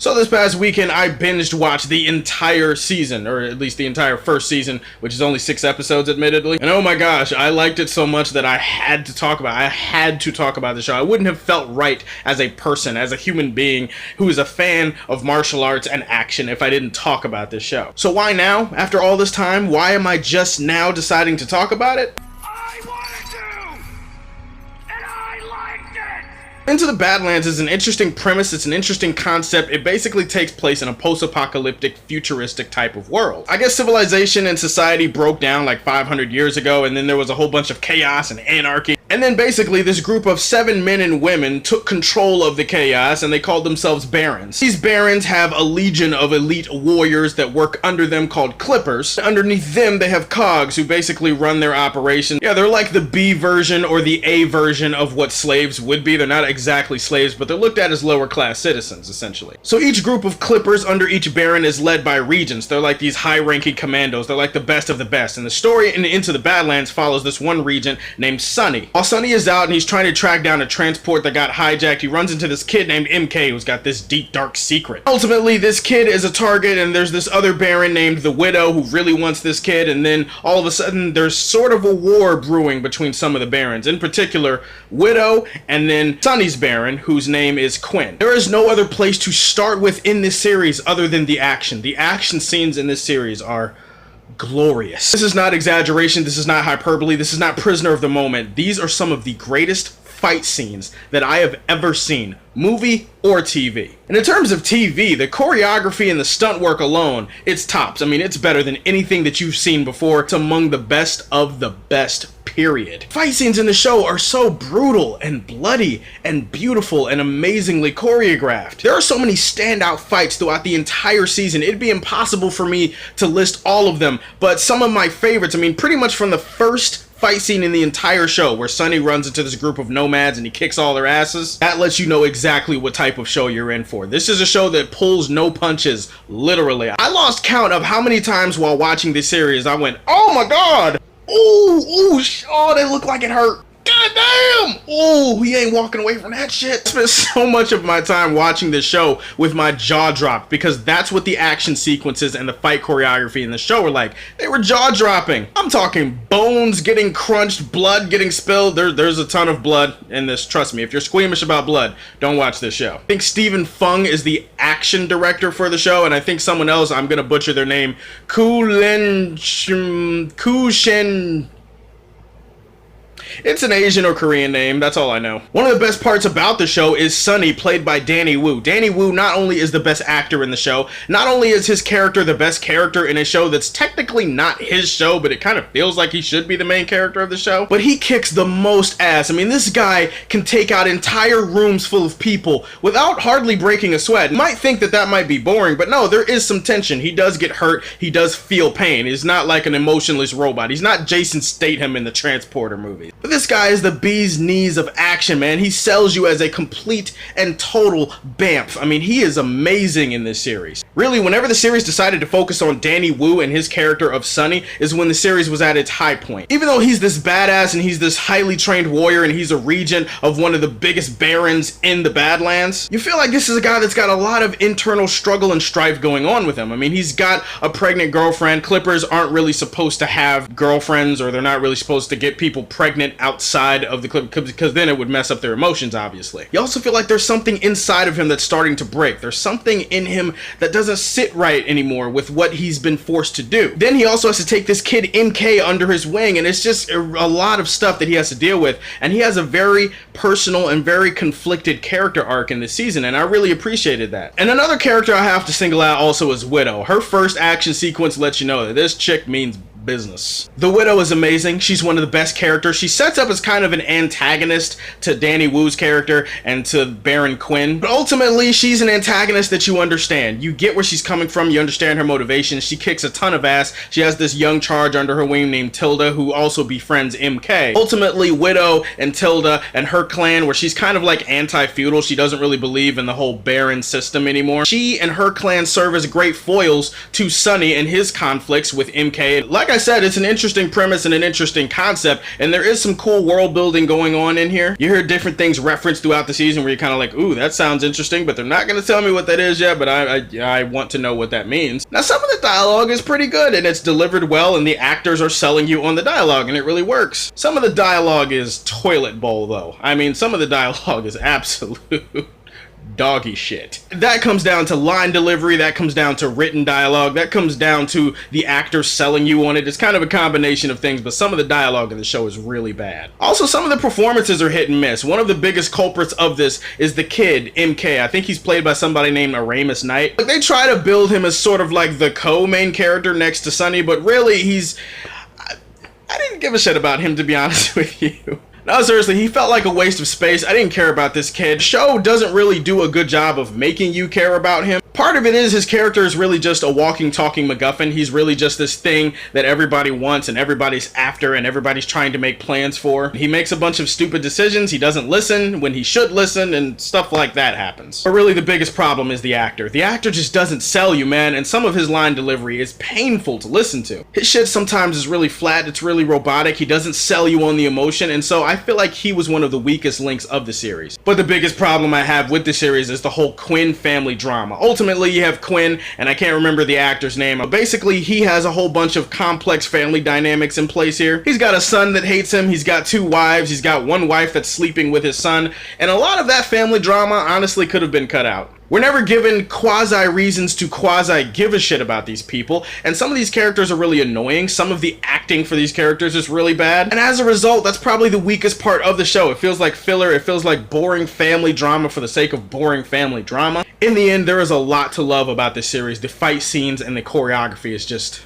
So this past weekend, I binged watched the entire season, or at least the entire first season, which is only 6 episodes, admittedly. And oh my gosh, I liked it so much that I had to talk about it. I had to talk about the show. I wouldn't have felt right as a person, as a human being who is a fan of martial arts and action if I didn't talk about this show. So why now? After all this time, why am I just now deciding to talk about it? Into the Badlands is an interesting premise, it's an interesting concept. It basically takes place in a post-apocalyptic, futuristic type of world. I guess civilization and society broke down like 500 years ago, and then there was a whole bunch of chaos and anarchy. And then basically this group of 7 men and women took control of the chaos, and they called themselves barons. These barons have a legion of elite warriors that work under them called clippers. Underneath them they have cogs who basically run their operation. Yeah, they're like the B version or the A version of what slaves would be. They're not exactly slaves, but they're looked at as lower class citizens, essentially. So each group of clippers under each baron is led by regents. They're like these high-ranking commandos. They're like the best of the best. And the story in Into the Badlands follows this one regent named Sonny. While Sonny is out and he's trying to track down a transport that got hijacked, he runs into this kid named MK who's got this deep, dark secret. Ultimately, this kid is a target, and there's this other baron named the Widow who really wants this kid, and then all of a sudden there's sort of a war brewing between some of the barons. In particular, Widow and then Sonny's baron, whose name is Quinn. There is no other place to start with in this series other than the action. The action scenes in this series are glorious. This is not exaggeration, this is not hyperbole, this is not prisoner of the moment. These are some of the greatest fight scenes that I have ever seen, movie or TV. And in terms of TV, the choreography and the stunt work alone, it's tops. I mean, it's better than anything that you've seen before. It's among the best of the best, period. Fight scenes in the show are so brutal and bloody and beautiful and amazingly choreographed. There are so many standout fights throughout the entire season. It'd be impossible for me to list all of them, but some of my favorites, I mean, pretty much from the first fight scene in the entire show where Sonny runs into this group of nomads and he kicks all their asses, that lets you know exactly what type of show you're in for. This is a show that pulls no punches, literally. I lost count of how many times while watching this series I went, oh my god! Ooh, oh, that looked like it hurt. God damn! Oh, he ain't walking away from that shit. I spent so much of my time watching this show with my jaw dropped because that's what the action sequences and the fight choreography in the show were like. They were jaw dropping. I'm talking bones getting crunched, blood getting spilled. There's a ton of blood in this. Trust me, if you're squeamish about blood, don't watch this show. I think Stephen Fung is the action director for the show, and I think someone else, I'm gonna butcher their name, Kushen. It's an Asian or Korean name, that's all I know. One of the best parts about the show is Sonny, played by Danny Wu. Danny Wu not only is the best actor in the show, not only is his character the best character in a show that's technically not his show, but it kind of feels like he should be the main character of the show, but he kicks the most ass. I mean, this guy can take out entire rooms full of people without hardly breaking a sweat. You might think that that might be boring, but no, there is some tension. He does get hurt, he does feel pain. He's not like an emotionless robot. He's not Jason Statham in the Transporter movie. But this guy is the bee's knees of action, man. He sells you as a complete and total bamf. I mean, he is amazing in this series. Really, whenever the series decided to focus on Danny Wu and his character of Sonny is when the series was at its high point. Even though he's this badass and he's this highly trained warrior and he's a regent of one of the biggest barons in the Badlands, you feel like this is a guy that's got a lot of internal struggle and strife going on with him. I mean, he's got a pregnant girlfriend. Clippers aren't really supposed to have girlfriends, or they're not really supposed to get people pregnant outside of the clip, because then it would mess up their emotions, obviously. You also feel like there's something inside of him that's starting to break. There's something in him that doesn't sit right anymore with what he's been forced to do. Then he also has to take this kid MK under his wing, and it's just a lot of stuff that he has to deal with, and he has a very personal and very conflicted character arc in this season, and I really appreciated that. And another character I have to single out also is Widow. Her first action sequence lets you know that this chick means business. The Widow is amazing. She's one of the best characters. She sets up as kind of an antagonist to Danny Wu's character and to Baron Quinn. But ultimately, she's an antagonist that you understand. You get where she's coming from. You understand her motivations. She kicks a ton of ass. She has this young charge under her wing named Tilda, who also befriends MK. Ultimately, Widow and Tilda and her clan, where she's kind of like anti-feudal. She doesn't really believe in the whole Baron system anymore. She and her clan serve as great foils to Sonny and his conflicts with MK. Like I said, it's an interesting premise and an interesting concept, and there is some cool world building going on in here. You hear different things referenced throughout the season where you're kind of like, ooh, that sounds interesting, but they're not going to tell me what that is yet, but I want to know what that means. Now, some of the dialogue is pretty good, and it's delivered well, and the actors are selling you on the dialogue, and it really works. Some of the dialogue is toilet bowl, though. I mean, some of the dialogue is absolute doggy shit. That comes down to line delivery, that comes down to written dialogue, that comes down to the actors selling you on it. It's kind of a combination of things, but some of the dialogue in the show is really bad. Also, some of the performances are hit and miss. One of the biggest culprits of this is the kid, MK. I think he's played by somebody named Aramis Knight. Like, they try to build him as sort of like the co-main character next to Sunny, but really I didn't give a shit about him, to be honest with you. No, seriously, he felt like a waste of space. I didn't care about this kid. The show doesn't really do a good job of making you care about him. Part of it is his character is really just a walking, talking MacGuffin. He's really just this thing that everybody wants and everybody's after and everybody's trying to make plans for. He makes a bunch of stupid decisions. He doesn't listen when he should listen, and stuff like that happens. But really, the biggest problem is the actor. The actor just doesn't sell you, man, and some of his line delivery is painful to listen to. His shit sometimes is really flat. It's really robotic. He doesn't sell you on the emotion, and so I feel like he was one of the weakest links of the series. But the biggest problem I have with the series is the whole Quinn family drama. Ultimately, you have Quinn, and I can't remember the actor's name. But basically, he has a whole bunch of complex family dynamics in place here. He's got a son that hates him. He's got 2 wives. He's got 1 wife that's sleeping with his son. And a lot of that family drama honestly could have been cut out. We're never given quasi-reasons to quasi-give a shit about these people, and some of these characters are really annoying. Some of the acting for these characters is really bad, and as a result, that's probably the weakest part of the show. It feels like filler, it feels like boring family drama for the sake of boring family drama. In the end, there is a lot to love about this series. The fight scenes and the choreography is just...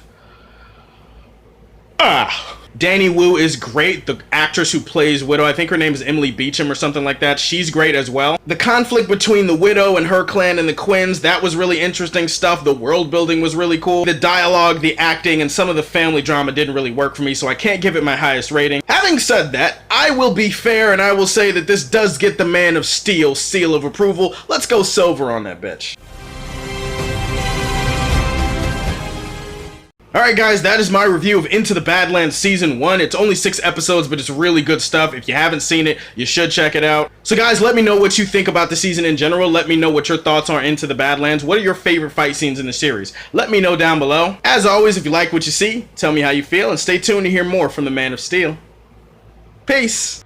Danny Wu is great. The actress who plays Widow, I think her name is Emily Beecham or something like that. She's great as well. The conflict between the Widow and her clan and the Quinns, that was really interesting stuff. The world building was really cool. The dialogue, the acting, and some of the family drama didn't really work for me, so I can't give it my highest rating. Having said that, I will be fair and I will say that this does get the Man of Steel seal of approval. Let's go silver on that bitch. Alright guys, that is my review of Into the Badlands Season 1. It's only 6 episodes, but it's really good stuff. If you haven't seen it, you should check it out. So guys, let me know what you think about the season in general. Let me know what your thoughts are Into the Badlands. What are your favorite fight scenes in the series? Let me know down below. As always, if you like what you see, tell me how you feel, and stay tuned to hear more from the Man of Steel. Peace!